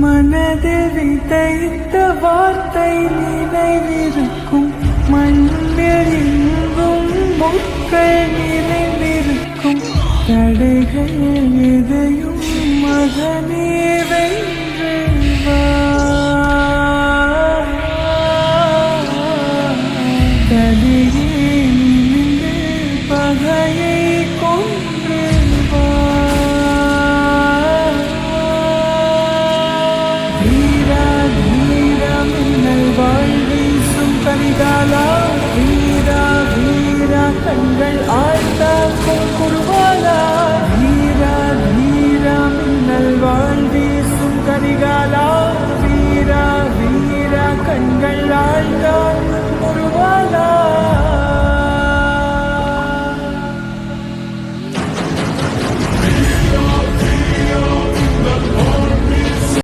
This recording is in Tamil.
மனதில் விதைத்த வார்த்தை நினைவிருக்கும், மண்ணில் எங்கும் முட்கள் நிறைந்திருக்கும். தடைகள் எதையும் மகனே வென்று வா, தடையே நிமிர்ந்து பகையை கொன்று வா. வீரா வீரா மின்னல் வாழ்வீசும் கரிகாலா, வீரா வீரா கண்கள் ஆழ்த்தாக்கும் குருவாலா. வீரா வீரா மின்னல் வாழ்வீசும் கரிகாலா, வீரா வீரா கண்கள் ஆழ்த்தா